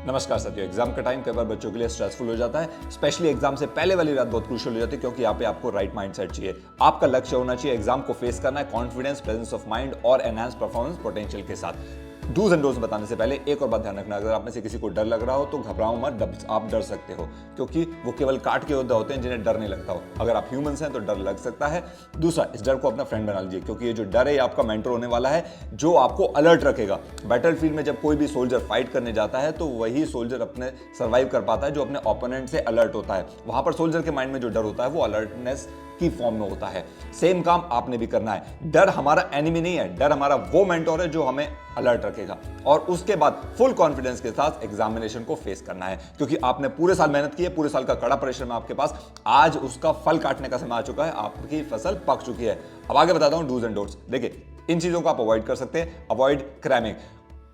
नमस्कार साथियों। एग्जाम का टाइम कई बार बच्चों के लिए स्ट्रेसफुल हो जाता है। स्पेशली एग्जाम से पहले वाली रात बहुत क्रूशियल हो जाती है, क्योंकि यहाँ पे आपको राइट माइंडसेट चाहिए। आपका लक्ष्य होना चाहिए एग्जाम को फेस करना है कॉन्फिडेंस, प्रेजेंस ऑफ माइंड और एनहांस परफॉर्मेंस पोटेंशियल के साथ। डूज एंड डोंट्स बताने से पहले एक और बात ध्यान रखना, अगर आप में से किसी को डर लग रहा हो तो घबराओ मत, आप डर सकते हो, क्योंकि वो केवल काट के योद्धा होते हैं जिन्हें डर नहीं लगता हो। अगर आप ह्यूमंस हैं तो डर लग सकता है। दूसरा, इस डर को अपना फ्रेंड बना लीजिए, क्योंकि ये जो डर है आपका मेंटर होने वाला है, जो आपको अलर्ट रखेगा। बैटलफील्ड में जब कोई भी सोल्जर फाइट करने जाता है तो वही सोल्जर अपने सर्वाइव कर पाता है जो अपने ओपोनेंट से अलर्ट होता है। वहां पर सोल्जर के माइंड में जो डर होता है वो अलर्टनेस की फॉर्म में होता है। सेम काम आपने भी करना है। डर हमारा एनिमी नहीं है, डर हमारा वो मेंटर है जो हमें अलर्ट रखेगा, और उसके बाद फुल कॉन्फिडेंस के साथ एग्जामिनेशन को फेस करना है, क्योंकि आपने पूरे साल मेहनत की है, पूरे साल का कड़ा परिश्रम है आपके पास। आज उसका फल काटने का समय आ चुका है, आपकी फसल पक चुकी है। अब आगे बताता हूं डूज एंड डोंट्स। देखिए, इन चीजों को आप अवॉइड कर सकते हैं। Avoid cramming.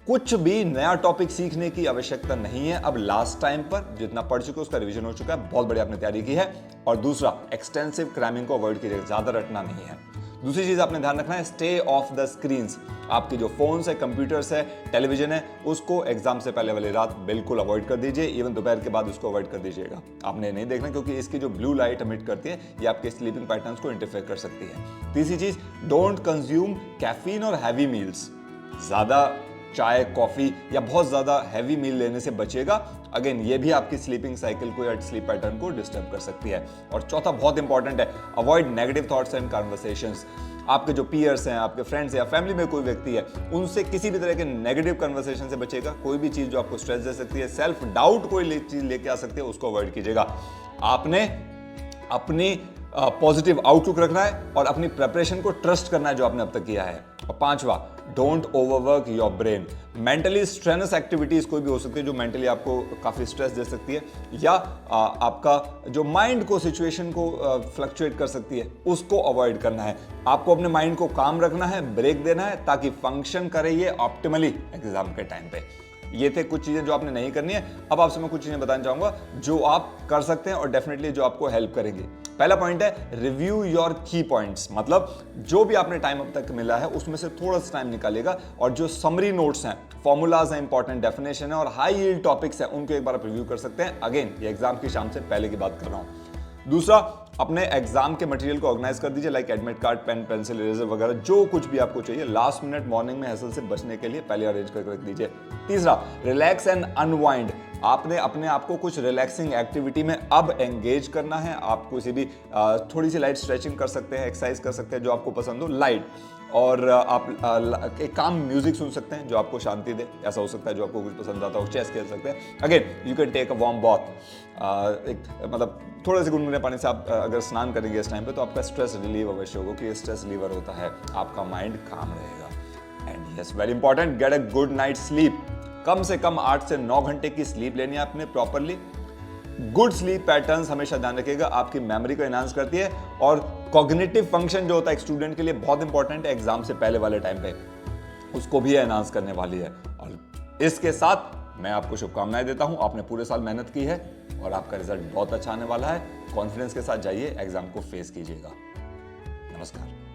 कुछ भी नया टॉपिक सीखने की आवश्यकता नहीं है। अब लास्ट टाइम पर जितना पढ़ चुके उसका रिवीजन हो चुका है, बहुत बढ़िया आपने तैयारी की है। और दूसरा, एक्सटेंसिव क्रैमिंग को अवॉइड कीजिएगा, ज्यादा रटना नहीं है। दूसरी चीज आपने ध्यान रखना है, स्टे ऑफ द स्क्रीन्स। आपकी जो फोन्स है, कंप्यूटर्स है, टेलीविजन है, उसको एग्जाम से पहले वाली रात बिल्कुल अवॉइड कर दीजिए। इवन दोपहर के बाद उसको अवॉइड कर दीजिएगा। आपने नहीं देखना, क्योंकि इसकी जो ब्लू लाइट एमिट करती है ये आपके स्लीपिंग पैटर्न्स को इंटरफेयर कर सकती है। तीसरी चीज, डोंट कंज्यूम कैफीन और हैवी मील्स। ज्यादा चाय, कॉफी या बहुत ज्यादा हैवी मील लेने से बचेगा। अगेन, ये भी आपकी स्लीपिंग साइकिल को या स्लीप पैटर्न को डिस्टर्ब कर सकती है। और चौथा बहुत इंपॉर्टेंट है, avoid negative thoughts and conversations. आपके जो पीयर्स हैं, आपके फ्रेंड्स या फैमिली में कोई व्यक्ति है, उनसे किसी भी तरह के नेगेटिव कन्वर्सेशन से बचेगा। कोई भी चीज जो आपको स्ट्रेस दे सकती है, सेल्फ डाउट कोई चीज लेके आ सकती है, उसको अवॉइड कीजिएगा। आपने अपनी पॉजिटिव आउटलुक रखना है और अपनी प्रिपरेशन को ट्रस्ट करना है जो आपने अब तक किया है। और पांचवा, don't overwork your brain. Mentally strenuous activities कोई भी हो सकती है जो मेंटली आपको काफी स्ट्रेस दे सकती है, या आपका जो माइंड को, सिचुएशन को फ्लक्चुएट कर सकती है, उसको अवॉइड करना है। आपको अपने माइंड को काम रखना है, ब्रेक देना है, ताकि फंक्शन करे ये ऑप्टिमली एग्जाम के टाइम पे। ये थे कुछ चीजें जो आपने नहीं करनी है। अब आपसे मैं कुछ चीजें बताना चाहूंगा जो आप कर सकते हैं और डेफिनेटली जो आपको हेल्प करेंगे। पहला पॉइंट है, रिव्यू योर की पॉइंट्स। मतलब जो भी आपने टाइम अब तक मिला है उसमें से थोड़ा सा टाइम निकालेगा और जो समरी नोट्स हैं, फॉर्मूलाज हैं, इंपॉर्टेंट डेफिनेशन है और हाई यील्ड टॉपिक्स हैं, उनको एक बार आप रिव्यू कर सकते हैं। अगेन, ये एग्जाम की शाम से पहले की बात कर रहा हूं। दूसरा, अपने एग्जाम के मटेरियल को ऑर्गेनाइज कर दीजिए, like admit card, pen, pencil, eraser वगैरह, जो कुछ भी आपको चाहिए लास्ट मिनट मॉर्निंग में हैसल से बचने के लिए पहले अरेंज करके रख दीजिए। तीसरा, रिलैक्स एंड अनवाइंड। आपने अपने आप को कुछ रिलैक्सिंग एक्टिविटी में अब एंगेज करना है। आप किसी भी थोड़ी सी लाइट स्ट्रेचिंग कर सकते हैं, एक्सरसाइज कर सकते हैं जो आपको पसंद हो, लाइट। और आप एक काम म्यूजिक सुन सकते हैं जो आपको शांति दे, ऐसा हो सकता है जो आपको कुछ पसंद आता हो। चेस खेल सकते हैं। Again, you can take a warm bath. मतलब थोड़े से गुनगुने पानी से आप अगर स्नान करेंगे इस टाइम पे तो आपका स्ट्रेस रिलीव अवश्य होगा, कि स्ट्रेस रिलीवर होता है, आपका माइंड काम रहेगा। And yes, very important, get a good night sleep. कम से कम 8 से 9 घंटे की स्लीप लेनी है आपने प्रॉपरली। गुड स्लीप पैटर्न्स हमेशा ध्यान रखिएगा, आपकी मेमोरी को एनहांस करती है और कॉग्निटिव फंक्शन जो होता है एक स्टूडेंट के लिए बहुत इंपॉर्टेंट है एग्जाम से पहले वाले टाइम पे, उसको भी एनहांस करने वाली है। और इसके साथ मैं आपको शुभकामनाएं देता हूं। आपने पूरे साल मेहनत की है और आपका रिजल्ट बहुत अच्छा आने वाला है। कॉन्फिडेंस के साथ जाइए, एग्जाम को फेस कीजिएगा। नमस्कार।